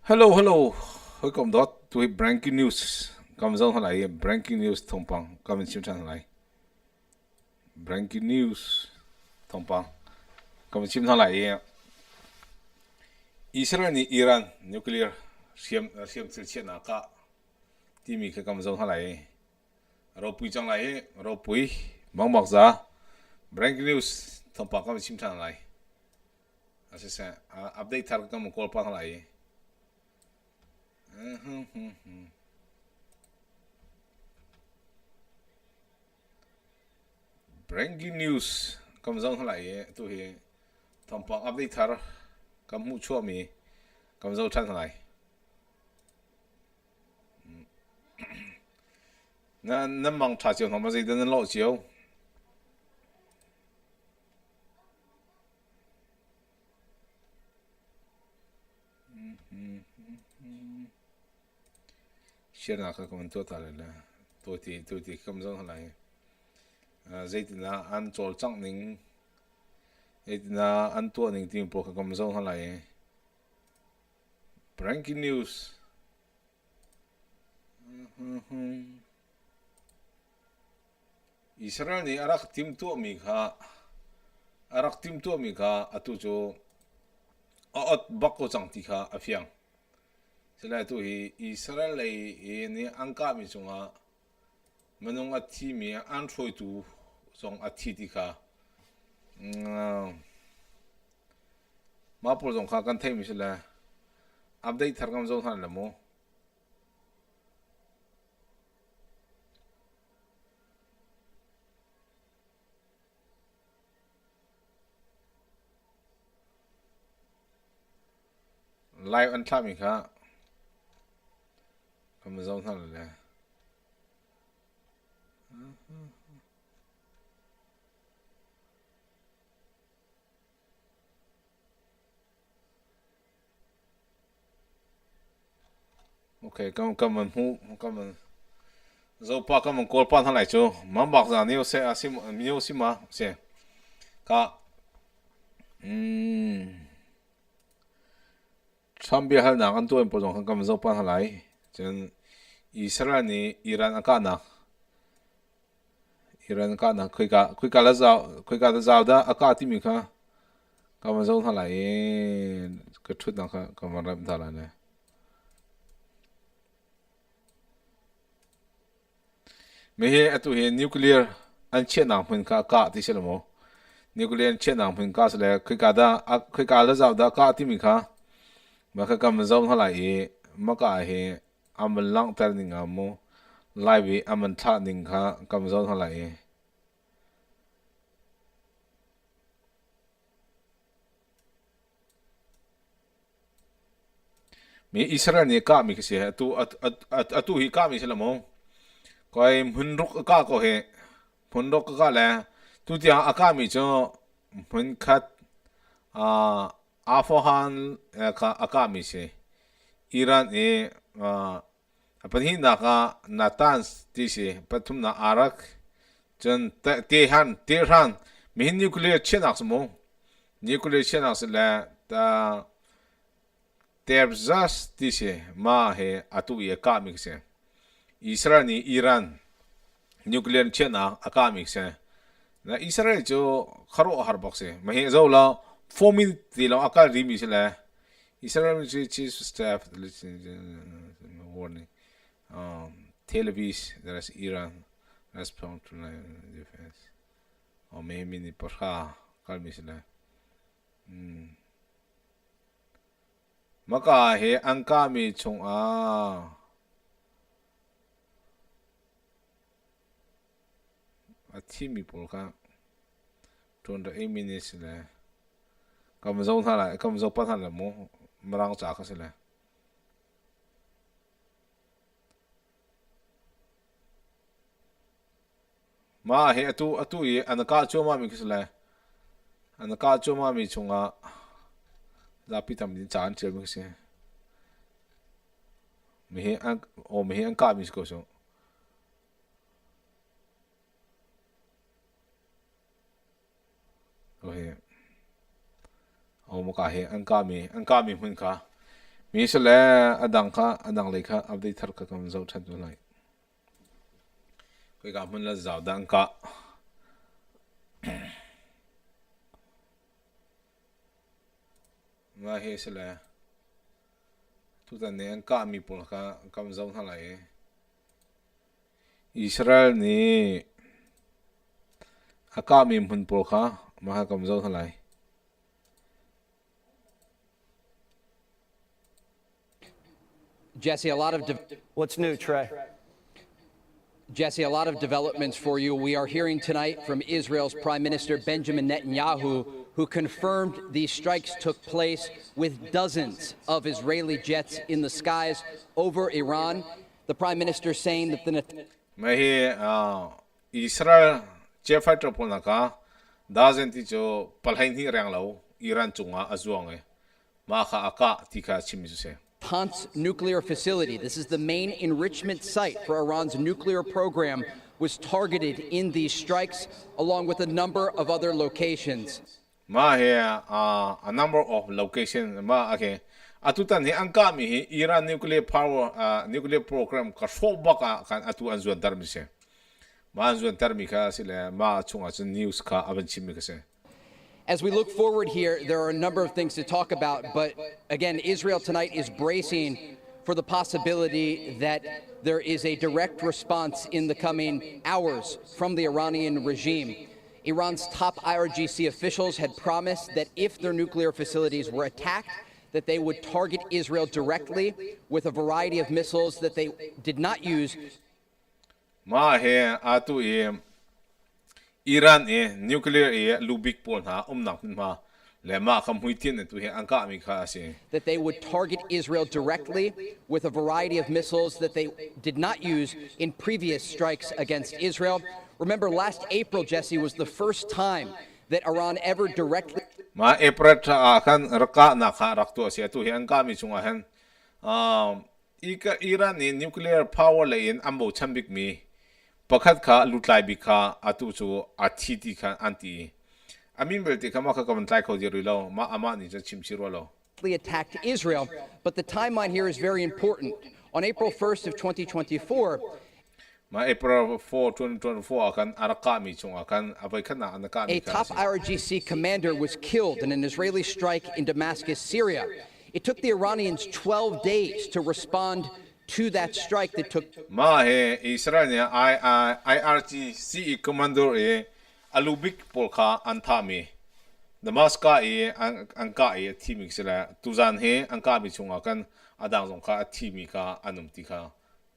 Hello, hello. Hoi kom dot to breaking news. Kam zong halai breaking news Thawngpang. Kam chim chan halai. Breaking news Thawngpang. Kam chim halai. Israel ni Iran nuclear siam sil chen na ka. Ti mi ka kam zong halai. Ro pui chang lai ro pui bang bak za. Breaking news Thawngpang kam chim chan halai. Asisa update thar kam call pa halai. Breaking news kam zong halai tu hi Thawngpang update thar kam mu chua mi kam zo chan halai na mang cha chiao ma zai den lo chiao share na ka kam to ta le la to ti kam zo halai zai tin na an chol chang ning zai tin na an to ning tim pro ka kam zo halai breaking news Israel ni arak tim to mi kha atu cho ot bakko chang ti kha afiang sila tu hi Israel lai ni angka mi chunga manung athi mi an throi tu chong athi ti kha ma por chong kha kan thai mi sila update thar kam zo than la mo live an thami kha kam zo than la okay kam man hu kam man zo pa kam man kol pa than lai chu mam bak za ni se asim mi sima se ka Chambia hal na kan tuan pojong kam zo pan halai chen Israel ni Iran ka na khui ka la zau da aka ti mi kha kam zo halai ka thut na kha kam ram thala ne me he atu he nuclear an che na phin ka ti se mo nuclear che na phin ka se le khui ka la zau da ka ti mi kha mà cái cầm dâu nó lại mà cái hệ âm lăng tay ninh à mo lại vì âm thắt ninh khá cầm dâu nó lại mi Israel ni ka mi cái gì tu hi ka mi sẽ làm không coi hun ruk ka có hệ hun ruk ka là tu tia ka mi cho hun khát à Afghan ka mi sẽ Iran e Pahin naka Natans tisi patum na arak jan Tehran mihin nuclear chenak mo nuclear chenak la ta terzas tisi ma he atu ye ka mikse Israel ni Iran nuclear chenak aka mikse na Israel jo kharo har boxe mahi zo la 4 minute ti la aka rimi sila Israel chief staff warning Tel Aviv, that's Iran, respond to defense. O may mini porha, kalmi sila. Maka he ang kami chung atimi porka. Tunda 8 minutes sila. Kamazong thala, kamazong pathala mo, marang tsaka sila. Ma he atu ye anaka choma mi kisla anaka choma mi chunga zapi tam din chan chel mi kise mi he an ka mi ko so o he o mo ka he an ka mi hun ka มีเสละอดังเลยค่ะอัปเดตทาร์กกำเจ้าทันตัวไหนคุยกับมันละเจ้าดังกะมาเฮเสละทุกท่านเนี่ยกะมีปุ่นค่ะกำเจ้าเท่าไหร่อิสราเอลนี่กะมีปุ่นปุ่นค่ะมาหากำเจ้าเท่าไหร่ Jesse, What's new, Trey? Jesse, a lot of developments for you. We are hearing tonight from Israel's Prime Minister Benjamin Netanyahu, who confirmed these strikes took place with dozens of Israeli jets in the skies over Iran. The Prime Minister saying that the Israel jet fighter polnaka doesn't jo palhain hi rang lo Iran chunga azuang ma kha aka tika chimisuse Natanz nuclear facility. This is the main enrichment site for Iran's nuclear program, was targeted in these strikes, along with a number of other locations. Ma here a number of locations ma okay atutan hi angka mi hi Iran nuclear power nuclear program ka sobaka kan atu anzuan darmise ma anzuan darmika sile ma chunga chen news ka aban chimika. As we look forward here, there are a number of things to talk about, but again, Israel tonight is bracing for the possibility that there is a direct response in the coming hours from the Iranian regime. Iran's top IRGC officials had promised that if their nuclear facilities were attacked, that they would target Israel directly with a variety of missiles that they did not use. Ma he atu Iran nuclear lubik pol ha ma lema kham huitin tu he angka mi kha ase that they would target Israel directly with a variety of missiles that they did not use in previous strikes against Israel. Remember, last April, Jesse, was the first time that Iran ever directly ma April kan raka na kha rakto ase tu he angka mi chunga han Iran nuclear power le in ambo chambik mi pakhat kha lutlai bi kha atu chu athiti kha anti amin belte kama kha kaman tlai kho jeri lo ma ama ni cha chimchiro lo attacked Israel, but the timeline here is very important. On April 1st of 2024, ma April 4 2024 kan araka mi chunga kan abai khana anaka mi a top IRGC commander was killed in an Israeli strike in Damascus, Syria. It took the Iranians 12 days to respond to that strike that took ma he Israel ne IRGC commander alubik polkha anthami Damascus angka team sila tuzan he angka mi chunga kan adang jong kha team ka anumti kha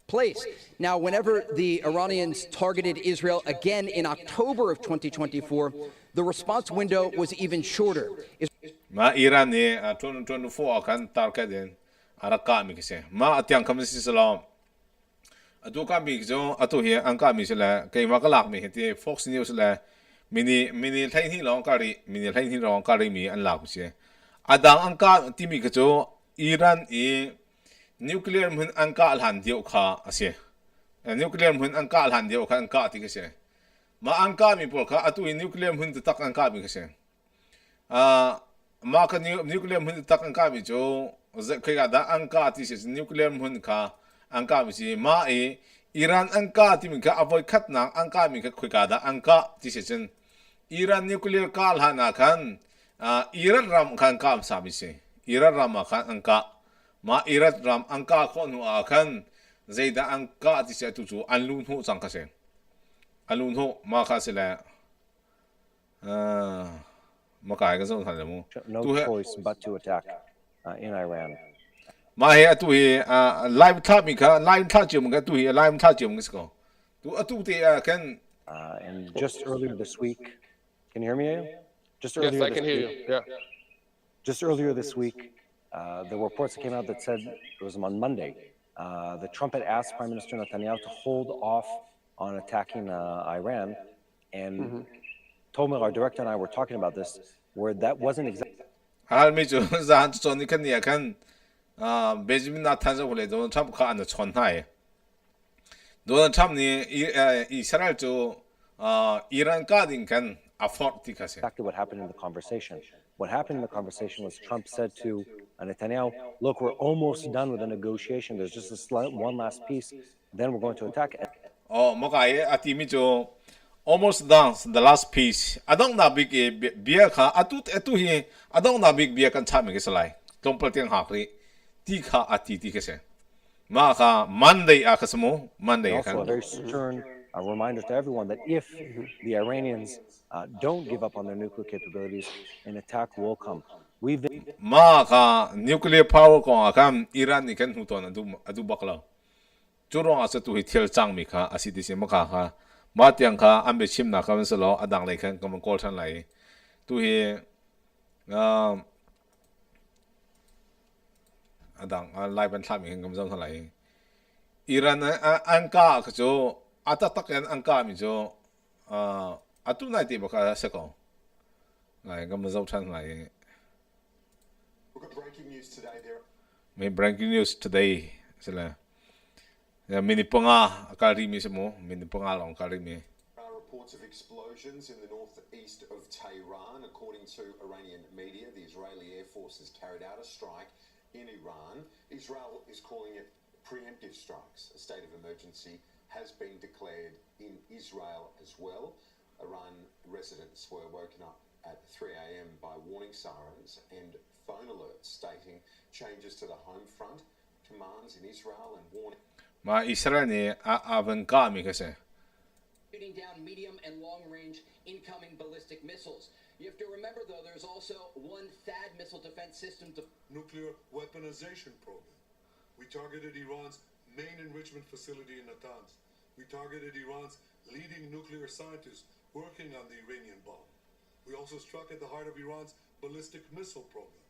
place. Now, whenever the Iranians targeted Israel again in October of 2024, the response window was even shorter. Ma Iran ne 2024 kan target den araka mi kise ma atyang kamisi salam atu ka mi jo atu he angka mi sala kai ma kalak mi heti Fox News la mini thain hi long ka ri mi an la ku se adang angka ti mi ka jo Iran nuclear mun angka al han dio kha ase nuclear mun angka al han dio kha angka ti ka se ma angka mi pol kha atu nuclear mun tak angka mi ka se ma ka nuclear mun tak angka mi jo kai ga da angka ti se nuclear mun kha angka mi si ma Iran angka ti mi ka avoid khat na angka mi ka khoi ga da angka ti se chen Iran nuclear kal hana kan Iran ram kan kam sa mi se Iran ram kan angka ma Iran ram angka khon hu kan zaida angka ti se tu chu anlun hu chang ka se anlun hu ma kha se la ma kai ga zo than le mu No choice but to attack in Iran. Ma he atu he live tap mi ka live tap jum ka tu he live tap jum sko tu atu te kan And just earlier this week, can you hear me? Ayo? Just earlier Yes, I can hear you. Yeah. Just earlier this week, there were reports that came out that said it was on Monday. The Trump had asked Prime Minister Netanyahu to hold off on attacking Iran, and Tomer, our director, and I were talking about this, where that wasn't exactly. hal mi chu zan chon ni kan ya kan Benjamin na tan zo le do Trump kha an chon hai do Trump ni Israel chu Iran ka din kan afford ti ka se Exactly what happened in the conversation. What happened in the conversation was Trump said to Netanyahu, look, we're almost done with the negotiation. There's just this one last piece. Then we're going to attack. Oh, makai ati mi jo almost done the last piece. Adong na big beer ka atu hi adong na big beer kan chami ke salai. Tompal tiang hakri. Ti ka ati ti ke se. Ma ka Monday akasmo Monday Also, a kan. very stern reminder to everyone that if the Iranians don't give up on their nuclear capabilities, an attack will come. We've been Ma ka nuclear power ko akam Iran ni kan huton adu bakla. Churong asa tu hi thiel chang mi kha asiti se ma kha kha ma tiang kha ambe chim na kan selo adang le kan kam kol than lai. Tu hi adang lai ban thami kan kam jong than lai. Iran angka ka jo ata tak yan angka mi jo atu nai ti ba ka se ko. Lai kam jong than lai. We've got breaking news today. May breaking news today sila. Mini panga akari mi mo mini panga long akari mi. There are reports of explosions in the northeast of Tehran. According to Iranian media, the Israeli Air Force has carried out a strike in Iran. Israel is calling it preemptive strikes. A state of emergency has been declared in Israel as well. Iran residents were woken up at 3 a.m. by warning sirens and phone alerts stating changes to the home front, commands in Israel and warning. Ma Israel ni avan ka mi kasi. Shooting down medium and long-range incoming ballistic missiles. You have to remember, though, there's also one THAAD missile defense system. Nuclear weaponization program. We targeted Iran's main enrichment facility in Natanz. We targeted Iran's leading nuclear scientists working on the Iranian bomb. We also struck at the heart of Iran's ballistic missile program.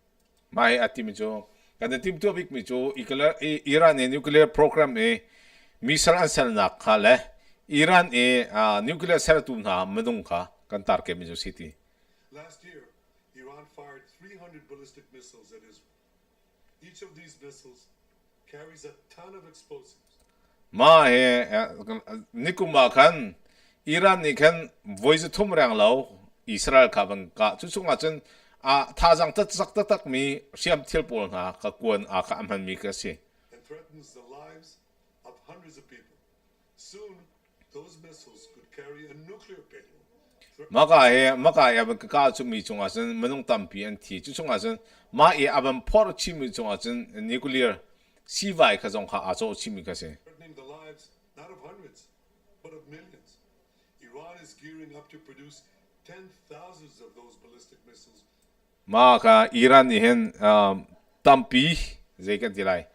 Mai ati mi jo kada tim to big mi jo Iran e nuclear program e missile ansel na khale Iran e nuclear seratum na medung kha kan tar ke mi jo city. Last year, Iran fired 300 ballistic missiles at Israel. Each of these missiles carries a ton of explosives. Ma he nikuma kan Iran ni kan voice thum rang lo Israel ka bang ka chu chunga chen thajang tak mi siam thil pol nga ka kuan ka amhan mi ka si. And threatens the lives of hundreds of people. Soon, those missiles could carry a nuclear payload. maka ya ba ka chu mi chunga chen manung tampi an thi chu chunga chen ma e aban por chi mi chunga chen nuclear si vai ka jong kha a cho chi mi ka se. Threatening the lives not of hundreds, but of millions. Iran is gearing up to produce 10,000s of those ballistic missiles. Ma ka Iran ni hen tampi ze kan tilai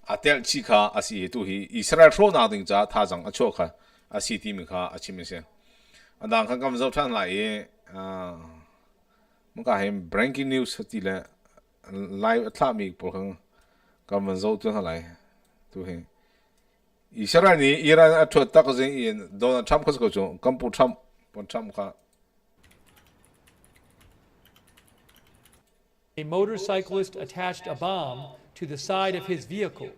atel chi kha asi tu hi Israel ro na ding cha thajang a cho kha asi ti mi kha a chi mi se. Adang kan kam zo than lai maka hem breaking news ti la live thla mi por kan kam zo tu lai tu he Israel ni Iran a thot tak zin in Donald Trump ko jo kam pu Trump pon Trump kha. A motorcyclist attached a bomb to the side of his vehicle.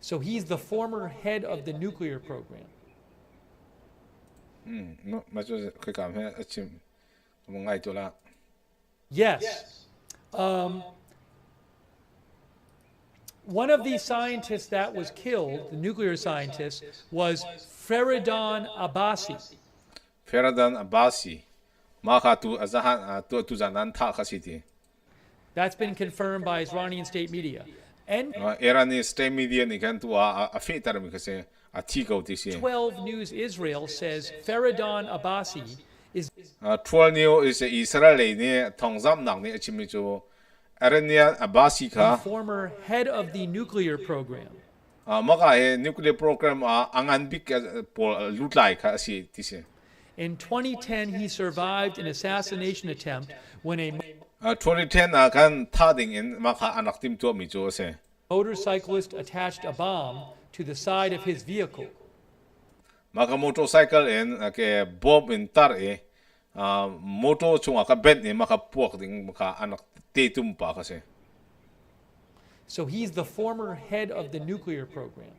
So he's the former head of the nuclear program. No, ma cho kai kam he achim mo ngai to la. Yes. One of the scientists that was killed, the nuclear scientist, was Feridun Abbasi. Feridun Abbasi. Ma kha tu azahan tu zanan tha kha siti. That's been confirmed by Iranian state media. And Iranian state media ni kan tu a fetar mi kase a thi ko ti si. 12 News Israel says Feridun Abbasi is 12 News is Israel ni thongzam nang ni achimi jo Iranian Abbasi the kha former head of the nuclear program. ma ka he nuclear program angan big pol lutlai kha si ti si. In 2010, he survived an assassination attempt when a 2010 kan tha ding in ma kha anak tim to mi jo se. motorcyclist attached a bomb to the side of his vehicle. Maka motorcycle in ke bomb in tar moto chunga ka bet ni maka puak ding maka anak te tum pa kasi. So he's the former head of the nuclear program.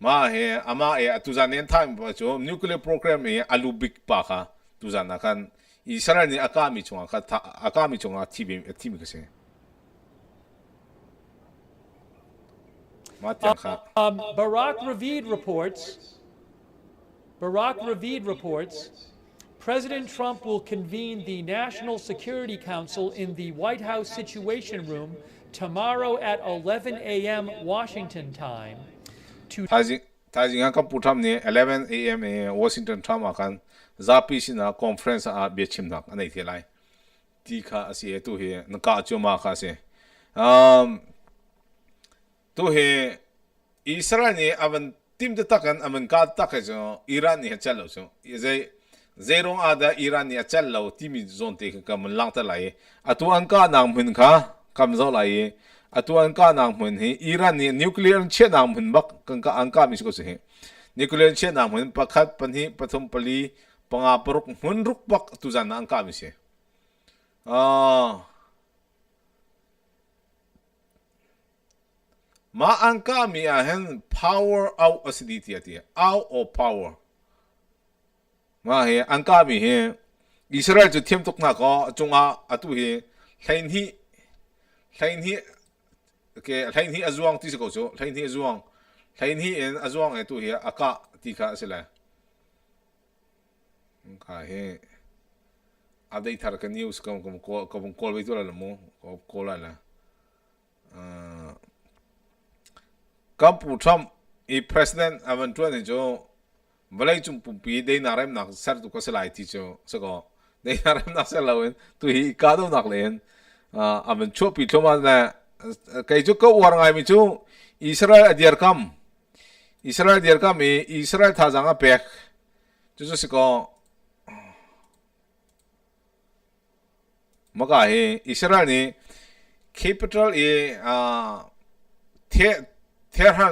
Ma he ama tuzan en time pa jo nuclear program alubik pa ka tuzan kan อิสราเอลนี่อากาศมีจงอากาศมีจงที่มีก็เสียมาเตียงครับ Barack Ravid reports President Trump will convene the National Security Council in the White House Situation Room tomorrow at 11 a.m. Washington time to ถ้าจริงๆก็พูดทำนี่11 a.m. Washington time กันจะพิจารณา conference เบียดชิมนักอันนี้ที่ไรที่ข้าเสียตัวเหี้ยนักการจุมาข้าเสียตัวเหี้ยอิสราเอลนี่อันทีมเดตักกันอันการตักกันจ้ะอิหร่านนี่เจริญจ้ะเซโรงอาดาอิหร่านนี่เจริญที่มีโซนที่กันมันลังตะไลอัตัวอันการนางมันข้าคำสั่งไลอัตัวอันการนางมันเฮอิหร่านนี่นิวเคลียร์เชื่อนางมันบักกันก็อันการมีสิ่งก็เสียนิวเคลียร์เชื่อนางมันประคัดปัญหาปฐมปลีปังอาปรุกมันรุกบักตุจานอันการมีเสียมาอันการมีahhin powerเอาสิทธิที่เอาโอ power มาเฮอันการมีเฮอิสราเอลจะเทียมตกหนักก็จงอาตัวเฮไทยนี่โอเคไทยนี่อาจวงที่สุดก็ไทยนี่อาจวงอาจวงตัวเฮอากาศที่ข้าเสร็จแล้วข้าเฮอัปเดตทาร์กันนิวส์ก็คอลไปตัวละมั้งก็คอลอะไรกัมพูชาอีประธานอาวันตัวนี้จ้ะเวลาจุ่มปุ่มปีได้นารายนักสัตว์ตุกสลายที่จ้ะสก็ได้นารายนักสลายตัวฮีกาดูนักเลยอาวันชั่วปีชั่วมาเนี่ยใครจุกก็วางไงมิจูอิสราเอลเดียร์คัมอิสราเอลท่าจังอ่ะเป็กจุดสก็มักไอ้อิสราเอลนี่ capital เทหั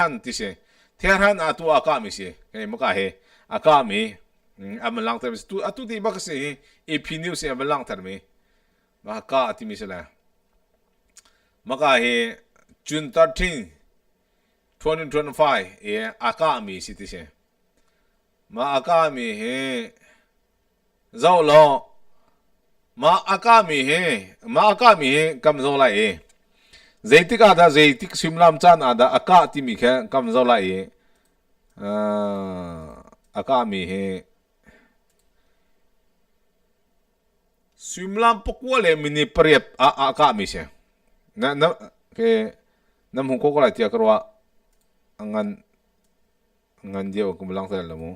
นที่เสียเทหันตัวอากาศมีเสียไอ้มักไอ้อากาศมีมันลังเตอร์ตัวที่บักเสียAP Newsมันลังเตอร์มีมาอากาศที่มีเสียมักไอ้ June 13 2025อากาศมีสิที่เสียมาอากาศมีเจ้าล้อมาอากาศมีกำจัดไรZaitik ada zaitik simlam chan ada aka ti mi khe kam zola aka mi he simlam pokwale mini priep aka mi se na ke nam hu ko la ti akwa angan dio kum lang sa la mo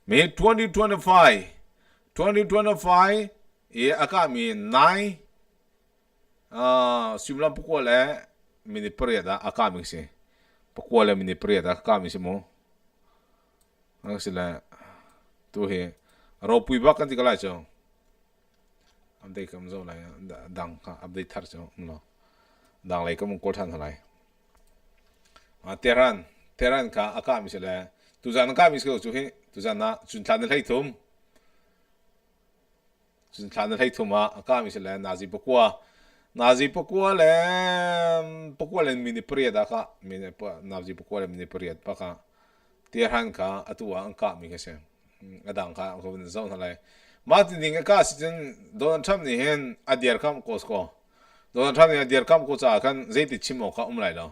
me 2025 aka mi 9ซิมลัมพวกเรามินิเปรียดอากาศมิกซี่พวกเรามินิเปรียดอากาศมิกซี่มั้งนั่นสิแหละตัวเฮเราปุยบักกันที่กลายจ้ะอัปเดตคำสั่งอะไรดังค่ะอัปเดตทัดจ้ะมั้งดังอะไรก็มึงกดทันเท่าไหร่เทรันค่ะอากาศมิกซี่แหละตุจานอากาศมิกซี่ก็จุดเฮตุจานนะจุดทันได้ทุ่มอากาศมิกซี่แหละนาซีพวกnazi pokuale mini period aka mini nazi pokuale mini period paka tiarhan ka atua angka mi kase adang ka ko bin zon halai mati ding ka sitin Donald Trump ni hen adiar kam kosko Donald Trump ni adiar kam ko cha kan zeiti chimo ka umlai lo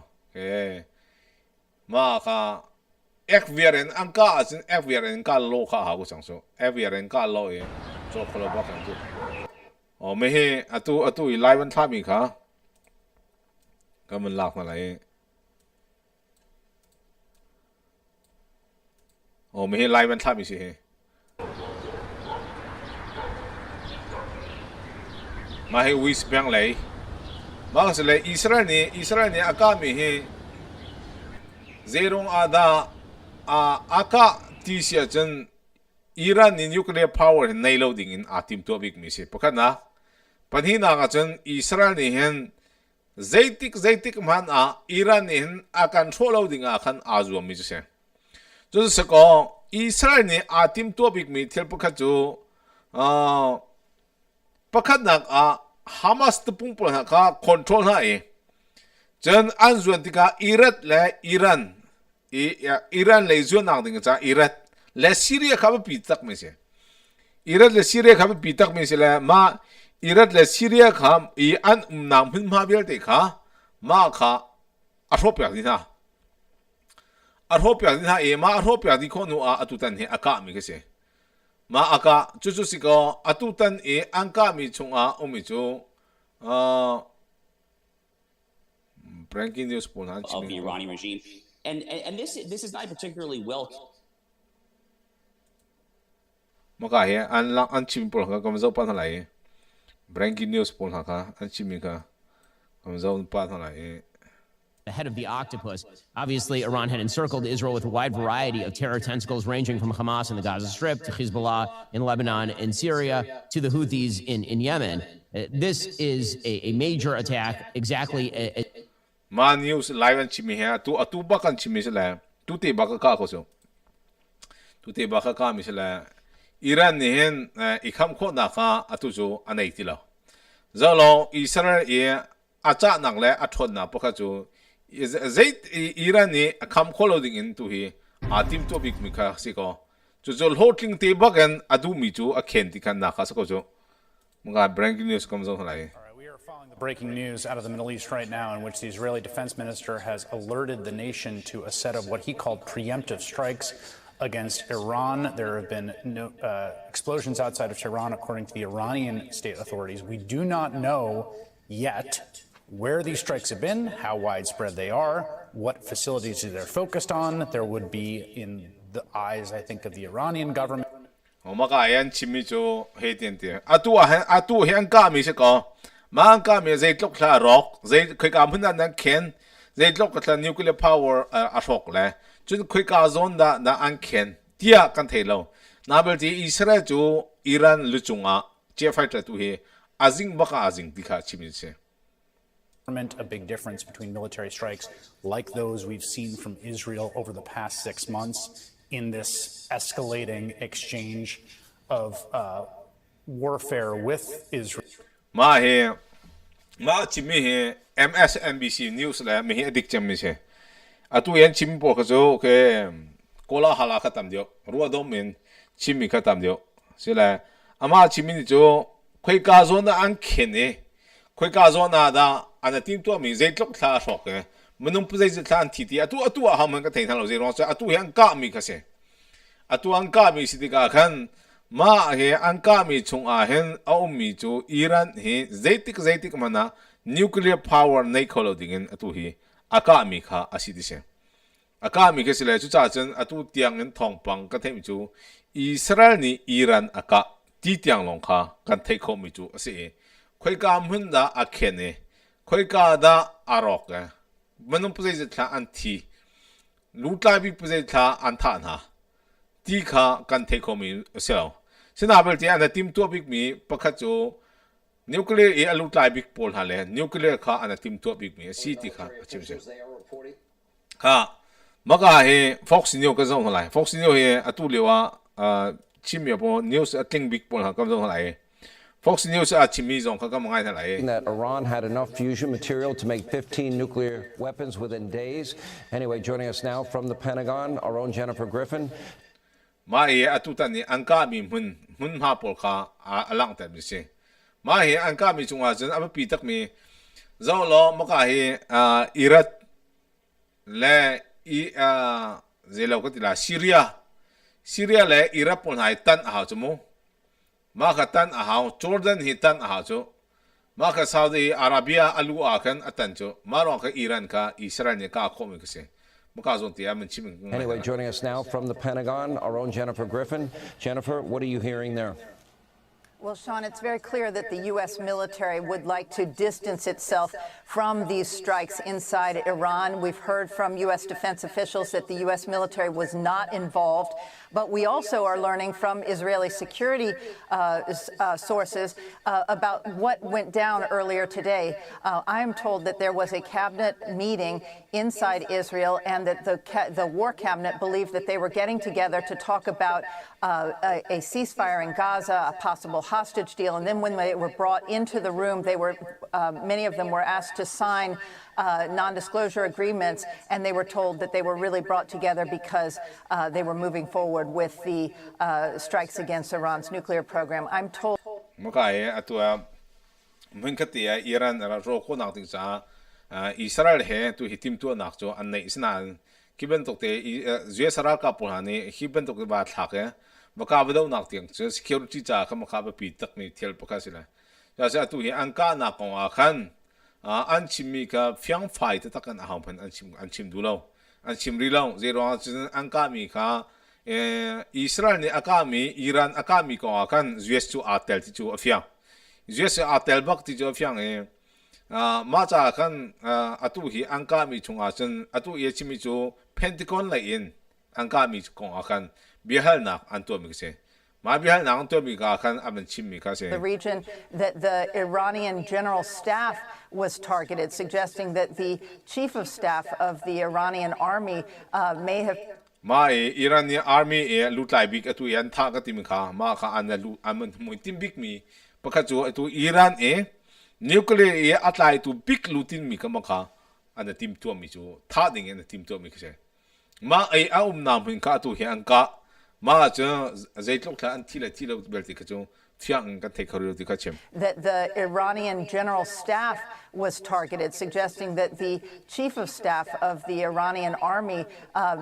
ma ka ekviaren angka asin ekviaren ka lo ka ha ko changso ekviaren ka lo e cho kholo ba kan tuไม่ให้ตัวไลฟ์มันท่ามีค่ะก็มันหลากมาเลยไม่ให้ไลฟ์มันท่ามีสิมาให้วิสเปียงเลยมาก็เลยอิสราเอลนี่อากาศมีให้เซรงอาดาอากาศที่เสียจนอิหร่านนี่นิวเคลียร์พาวเวอร์ในโลกดิ่งอาทิมตัวบิ๊กมีสิเพราะกันนะปัญหาหนักจนอิสราเอลนี่เห็นใจติกมันอิหร่านนี่เห็นอาการโชว์โลกดิ่งอาการอาจวมีจุดเสียจุดสก็อิสราเอลนี่อาทิมตัวบิ๊กมีเท่าเพราะกันจูเพราะกันนักฮามาสต์ปุ่งปุ่นนักคอนโทรลให้จนอันส่วนที่กับอิรักและอิหร่านเลยส่วนนักดิ่งจ้าอิรักและซีเรียเขาไปปิดตักไม่ใช่ Iraq และซีเรียครับปีตักมีสิละมาอิรักและซีเรียครับอันนำพึ่งมาเบลเตค่ะมาค่ะอารมณ์แบบนี้นะอารมณ์แบบนี้นะมาอารมณ์แบบนี้คนนู้นตุตันอากาศมีก็เสียมาอากาศจู่ๆสิก็ตุตันอังกามีชงมิจูbreaking news of the Iranian regime, and this is not particularly well. มาก็อันชิมปนก็มันจะปั้นอะไร breaking news ปนค่ะอันชิมก็มันจะปั้นอะไร The head of the octopus. Obviously, Iran had encircled Israel with a wide variety of terror tentacles ranging from Hamas in the Gaza Strip to Hezbollah in Lebanon and Syria to the Houthis in Yemen. This is a major attack, exactly. Ma news live an chimi ha tu bakan chimi sala tu te baka ka ko so tu te baka ka mi sala Iran ni hen ikham kho na kha atu jo anai ti lo zalo Israel acha nang le athon na pakha jo zait Iran ni akham kholoding in tu hi atim topic mi kha si ko jo hotling te bakan adu mi ju a khen ti kan na kha so jo mga breaking news kam zo lai. Breaking news out of the Middle East right now, in which the Israeli defense minister has alerted the nation to a set of what he called preemptive strikes against Iran. There have been explosions outside of Tehran, according to the Iranian state authorities. We do not know yet where these strikes have been, how widespread they are, what facilities they're focused on. There would be, in the eyes, I think, of the Iranian government. Atu hen ka mi se ko mang ka mi zai tlok thla rock zai khoi ka mun nan ken zai tlok ka nuclear power a rock le chun khoi ka zone da an ken tia kan thelo na bel ti Israel chu Iran lu chunga che fighter tu he azing baka azing dikha chimi che A big difference between military strikes like those we've seen from Israel over the past 6 months in this escalating exchange of warfare with Israel. Ma chimi he MSNBC news la me adik chami che atu yan chimi po ka jo ke kola hala khatam dio ruwa dom min chimi khatam dio sila ama chimi ni jo khoi ka zo na an khene khoi ka zo na da ana tim to mi zai tlok thla ro ke munum pu zai thla an thi ti atu ha man ka thein thalo zai ro cha atu yan ka mi ka se atu an ka mi sidika khan ma he an ka mi chung hen au mi chu Iran he zaitik mana nuclear power nei kholo dingin atu hi aka mi kha asidi se aka mi ke sile chu cha chen atu tiang en Thawngpang ka them chu Israel ni Iran aka ti tiang long kha kan thei kho mi chu ase khoi ka mun da akhene khoi ka da arok manum pu zai thla an thi lutla bi pu zai thla an tha na ti kha kan thei kho mi se Sinabel ti ana tim to big mi pakha chu nuclear alut lai big pol hale nuclear kha ana tim to big mi si ti kha chim se ha maga he Fox News ka zong halai Fox News he atu lewa chim ya bo news ating big pol ha kam zong halai Fox News chimi zong ka kam ngai halai that Iran had enough fusion material to make 15 nuclear weapons within days. Anyway, joining us now from the Pentagon, our own Jennifer Griffin. Ma atu tani anka mi mun ha pol kha alang ta mi se ma he anka mi chunga chen aba pi tak mi zo lo ma ka he Iraq le zelo ka tila Syria le Iraq pol hai tan ha chumo ma ka tan ha Jordan hi tan ha chu ma ka Saudi Arabia alu a kan atan chu ma ro ka Iran ka Israel ne ka kho mi ka se Anyway, joining us now from the Pentagon, our own Jennifer Griffin. Jennifer, what are you hearing there? Well, Sean, it's very clear that the U.S. military would like to distance itself from these strikes inside Iran. We've heard from U.S. defense officials that the U.S. military was not involved. But we also are learning from Israeli security sources about what went down earlier today. I am told that there was a cabinet meeting inside Israel and that the war cabinet believed that they were getting together to talk about a ceasefire in Gaza, a possible hostage deal. And then when they were brought into the room, they were many of them were asked to sign non-disclosure agreements, and they were told that they were really brought together because they were moving forward with the strikes against Iran's nuclear program. I'm told. Iran Israel he to hitim to nakjo an nei isnan kiben tokte Israel ka pulhani hiben tokte ba thake baka bado nak tiang security cha kham kha ba pi tak ni thel pakasila ya sa tu hi anka na ko akhan an chimi ka fyang phai ta takan a hang phan an chim du lo an chim ri lo zero anka mi kha Israel ni akami Iran akami ko akhan US to atel ti chu afya US atel bak ti chu afyang macha kan atu hi angka mi chunga chen atu ye chimi chu Pentagon la in angka mi kong akan bihal nak anto mi se ma bihal nak anto mi ka kan aben chimi ka se the region that the Iranian general staff was targeted, suggesting that the chief of staff of the Iranian army may have Iranian army lutlai big atu yan tha ka tim kha ma kha an lu amen mu tim big mi pakha chu atu Iran nuclear apply to big lutin mi kamaka and team to mi chu tha ding and team to mi kse ma nam hin ka tu hian ka ma cha zaitlok tha an tila belti ka chu fiang ka te khari ti ka chem that the Iranian general staff was targeted, suggesting that the chief of staff of the Iranian army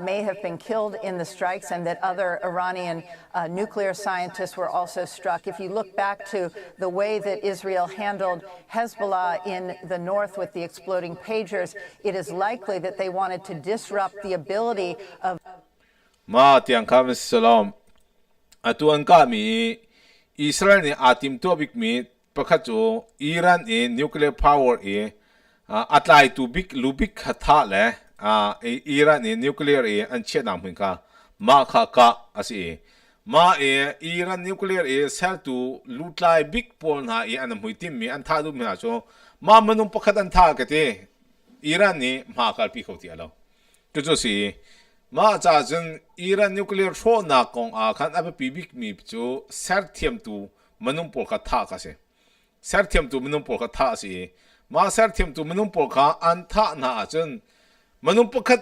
may have been killed in the strikes, and that other Iranian nuclear scientists were also struck. If you look back to the way that Israel handled Hezbollah in the north with the exploding pagers, it is likely that they wanted to disrupt the ability of ma tiang kam salam atu an ka mi Israel ni atim topic mi pakhacho Iran nuclear power apply to big lubik khatha le Iran nuclear an chenam hin ka ma kha ka asi ma Iran nuclear sel to lutlai big pol na an muitim mi an tha du mi so ma manung pakhat an tha ka te Iran ni ma kal pi khoti alo to jo si ma cha jun Iran nuclear tho na kong khan ab pi big mi chu ser thiam tu manung pol kha tha ka se ser thiam tu manung pol kha tha si ma ser thiam tu manung pol kha an tha na jun manung pakhat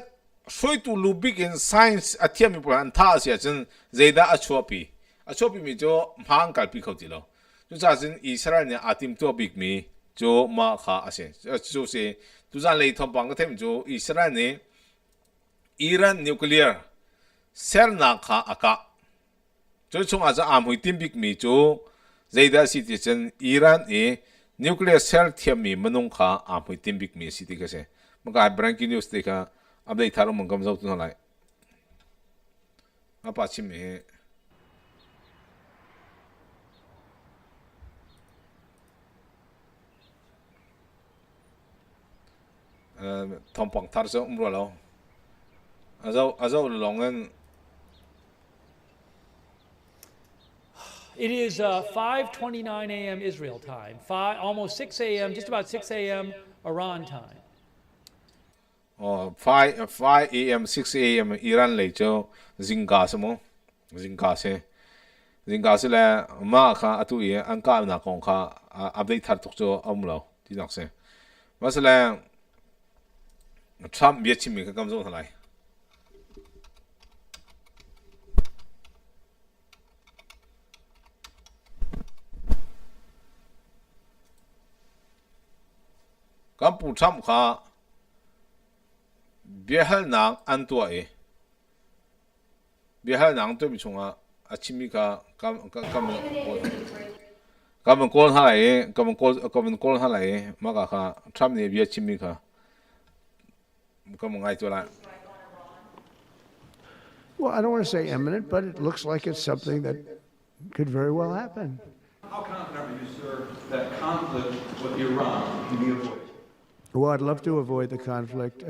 soi tu lu big in science athiam mi pol an tha si jun zeida achopi mi jo mhang kal pi khoti lo chu cha jun Israel ne atim to big mi jo ma kha ase chu se tu jan lei Thawngpang ka them jo Israel ne Iran nuclear ser na kha aka cho chung aza amhui timbik mi chu zeida citizen Iran nuclear cell thiam mi manung kha amhui timbik mi city ka se maka breaking news te ka update tharo mangam zau tu lai apa chim me Thawngpang thar so umro lo azau longan. It is 5:29 a.m. Israel time, almost 6 a.m., just about 6 a.m. Iran time. 5 a.m. 6 a.m. Iran le cho zinga samo zinga se le ma kha atu ye an ka na kong kha update thar tok cho amlo ti nak se masala Trump ye chimi ka kam zo thalai Kampu Trump kha bihal nang antua bihal nang to mi chunga achimi ka kam kol halai maka kha Trump ne bia chimi kha kam ngai to la. Well, I don't want to say imminent, but it looks like it's something that could very well happen. How confident are you, sir, that conflict with Iran can be avoided? Well, I'd love to avoid the conflict.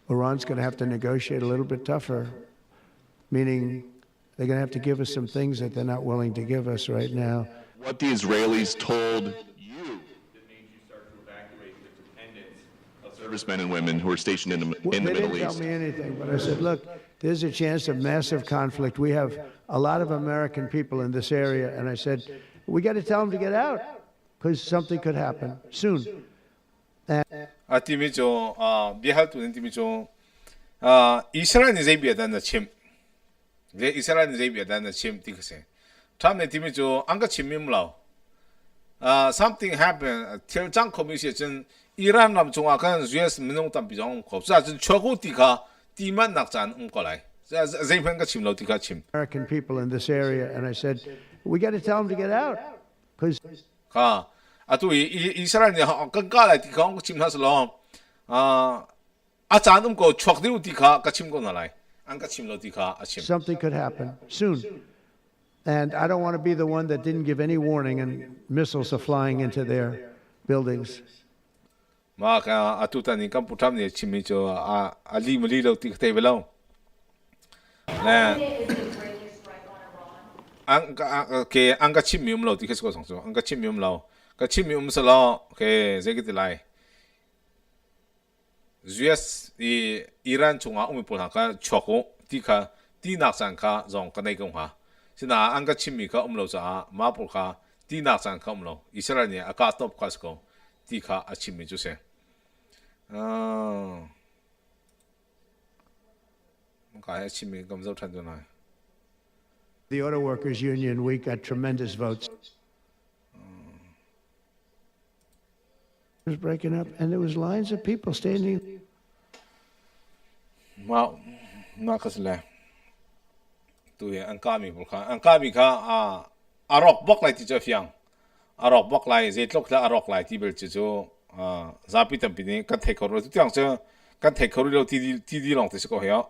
Iran's going to have to negotiate a little bit tougher, meaning they're going to have to give us some things that they're not willing to give us right now. What the Israelis told you that made you start to evacuate the dependence of servicemen and women who are stationed in the They Middle didn't tell East. me anything, but I said, look, there's a chance of massive conflict. We have a lot of American people in this area, and I said, we got to tell them to get out because something could happen soon. 팀이죠. 미할 또 팀이죠. 이스라엘 제비에 대한 침. 네 이스라엘 제비에 대한 침 디그세. 참내 팀이죠. 안가 침임라오. something happened. 텔장 커미션 이란 남 중앙간 US 민농담 비정 겁사 전 최고 디가 디만 낙잔 거来. 제편가 침로 디가 침. American people in this area, and I said, we got to tell them to get out because. 또 이스라엘이 건가라 디가 침하슬로 아잔 거 추억대로 디가 까침고 나라이 안 까침로 디가 아침. Something could happen soon. And I don't want to be the one that didn't give any warning and missiles are flying into their buildings. 마가 아투타니 깜푸탐니 침이죠. 알리물리로 디테벨로. 네. 안가 침미음로 디케스고 성소. 안가 침미음로. 그 침미음슬로 그 제기들라이. US 이 이란 중앙 우미폴하가 초고 디카 디낙산카 종가 내공화. 시나 안가 침미가 음로자 마폴카 디낙산카 음로. 이스라엘이 아까 톱카스고 디카 아침미 주세. 뭔가 아침미 검사 탄전나. The Auto Workers Union, we got tremendous votes. It was breaking up, and there was lines of people standing. Wow, nakasle. Tuye angkami bulka. Angkami ka arok bok lai tijo fiang. Arok bok lai zetlok la arok lai tibel tijo zapi tampini kan tekoro tu tiang je kan tekoro lo tidi long tisko heo.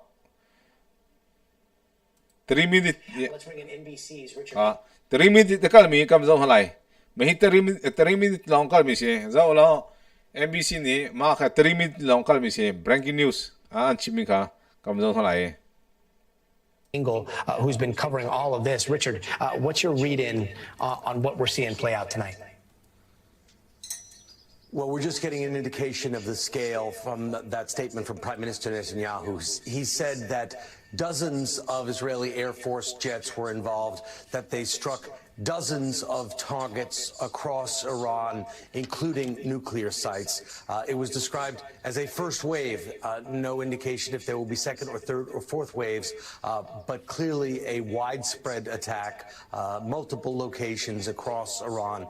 3 minutes. Let's bring in NBC's Richard. 3 minutes de kalmi kam zo halai. Mehi 3 minutes long kalmi se. Zo lo NBC ni ma ka 3 minutes long kalmi se. Breaking news. Chimika kam zo halai. Who's been covering all of this. Richard, what's your read-in on what we're seeing play out tonight? Well, we're just getting an indication of the scale from that statement from Prime Minister Netanyahu. He said that dozens of Israeli Air Force jets were involved, that they struck dozens of targets across Iran, including nuclear sites. It was described as a first wave. No indication if there will be second or third or fourth waves, but clearly a widespread attack, multiple locations across Iran.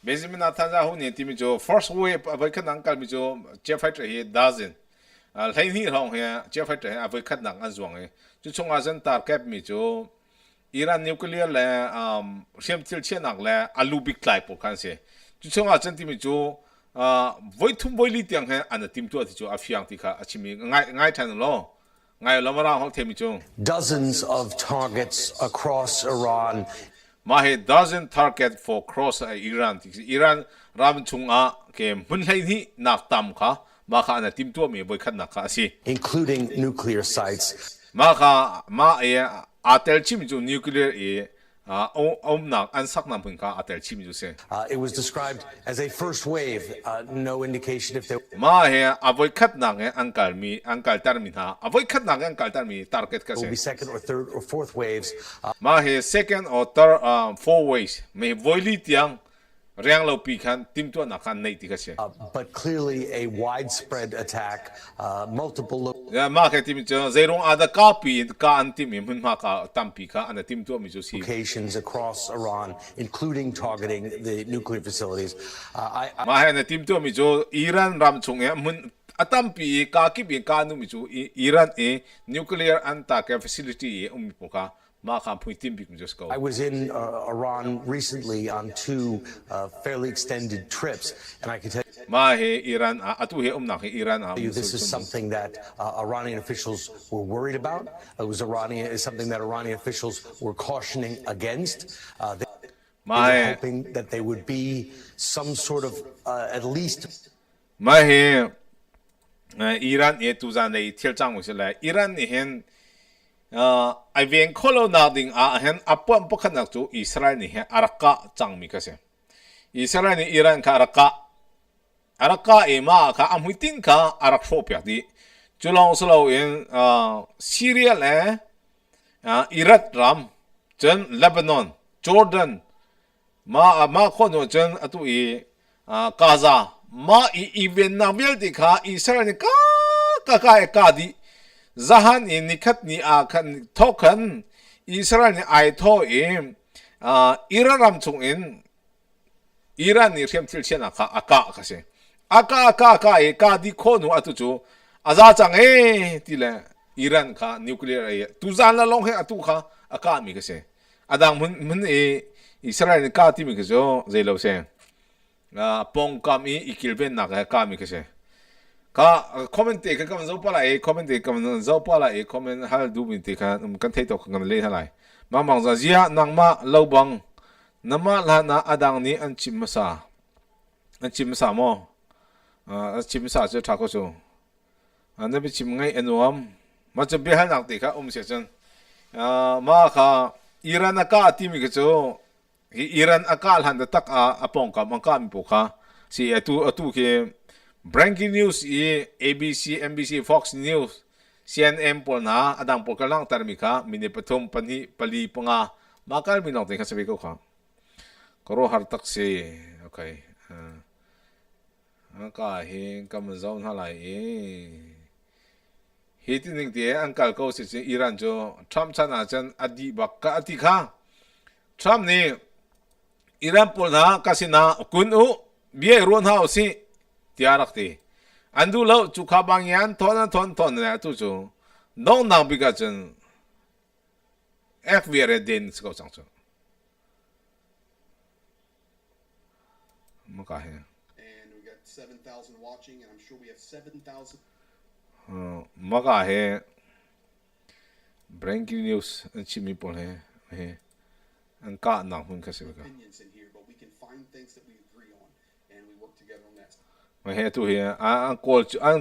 Benjamin Netanyahu ni timijo first wave abai nang kalmijo jet fighter he dozen lai ni rong he jet fighter abai nang azwang he chu chunga zen target mi jo Iran nuclear la siam til chen nak la alu big clay po kan se chu chunga zen timijo voi thum voi li tiang he an tim tu ati jo afiang ti kha achimi ngai than lo ngai lo mara hok themi jo Dozens of targets across Iran. Mahe doesn't target for cross Iran. Iran ram chunga ke munlai ni naktam kha maka ana timtu me boy khat nakha si Including nuclear sites. maka ma e atel chim ju nuclear e nak an sak nam pun ka atel chim ju se It was described as a first wave. No indication if there. ma he avoy khat nak ankal tarmi ha avoy khat nak ankal tarmi target ka Will be se second or third or fourth waves. ma he second or third 4 ways me voili tiang riang lo pi khan timtu na khan nei ti ka se But clearly a widespread attack, multiple ya ma ke tim jo zerong ada copy ka antim mun ma ka tampi ka ana timtu mi jo si locations across Iran, including targeting the nuclear facilities. ma he na timtu mi jo Iran ram chung ya mun atampi ka ki bi ka nu mi jo Iran e nuclear anta ka facility e umi poka ma ka pui tim bi mi jo sko I was in Iran recently on 2 fairly extended trips, and I can tell ma he Iran atu he na he Iran you this is something that Iranian officials were worried about. It was something that Iranian officials were cautioning against. They were hoping that there would be some sort of at least. ma he Iran e tu zan nei tel chang mo se la Iran ni hen I ven colonizing hen apon pokhan nak tu Israel ni he araka chang mi ka se Israel ni Iran ka araka araka ema ka amhuitin ka arak shopya di chulong slo in Syria Iraq ram chen Lebanon Jordan ma khono chen atu Gaza ma event na bel di kha Israel ni ka di zahan in nikhat ni kan token Israel ni ai tho Iran chung in Iran ni riam til chen ka se ka di khono atu chu aza chang ti le Iran ka nuclear tu zan la long he atu kha aka mi ka se adang mun Israel ka ti mi ka jo zelo se pong kam ikil ben na ka mi ka se ka comment te ka kam zo pala comment te kam zo pala comment hal du min te ka kan thei to kan le halai mang za zia nang ma lo bang nama la na adang ni an chim sa mo an chim sa je tha ko so an bi chim ngai enuam ma che be hal nak te ka se chen ma kha Iran ka ti mi ka cho Iran akal han da tak apong ka mang ka mi pu kha si atu ke breaking news ABC NBC Fox News CNN pol na adang pol ka lang tar mi kha mini pathum pani pali panga makal mi nok te kha sabi ko kha karo har tak se okay ka hin kam zon halai hitining te angkal ko se Iran jo Trump chana chan adi bak ka ati kha Trump ni Iran pol na kasina kun bie ron ha si tiarak te andu lo chu kha bang yan ton na tu chu nong nang bi ka chen ek viere den sko chang chu mo ka he and we got 7,000 watching and I'm sure we have 7,000 mo ka he breaking news an chimi pol he an ka nang hun ka se ka opinions in here, but we can find things that we agree on and we work together on that. mà he tu he an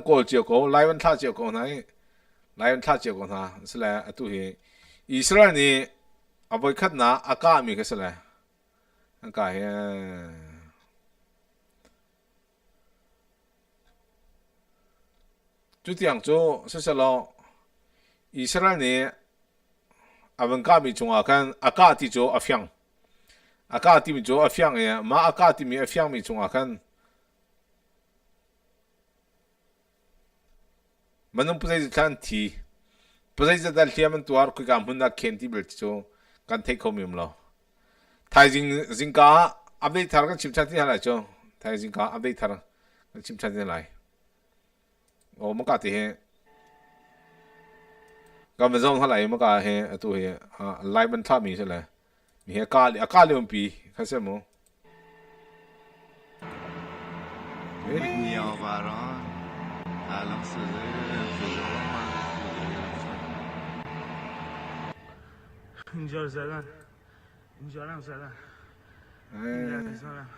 call chiều ko lai wan tha chiều ko nai lai wan tha chiều ko na sla tu he Israel ni aboy khat na aka mi ka sla an ka he chu tiang chu sa lo Israel ni aban ka mi chung akan aka ti chu afyang aka ti mi chu afyang ya ma aka ti mi afyang mi chung akan manung pusai kan ti pusai za dal tiam tuar ku kam hunna kenti bel chu kan thei khomim lo thai jing ka update thar kan chimcha ti hala cho thai jing ka update thar kan chimcha ti lai o ma ka ti he ka ma zong hala ma ka he tu he lai ban tha mi se la mi he ka li pi kha se mo نیاوران الان صدای اینجا رو زدن اینجا رو هم زدن این رویزانم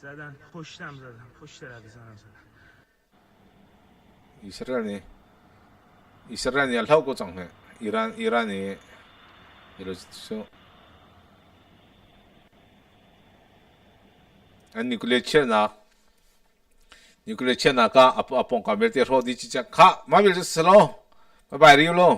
زدن پشتم زدن پشت رویزانم زدن Israel ni alhau ko chang he Iran ni ilo so an nuclear ka apong ka belte ro di chi cha kha ma bil se lo ba ri lo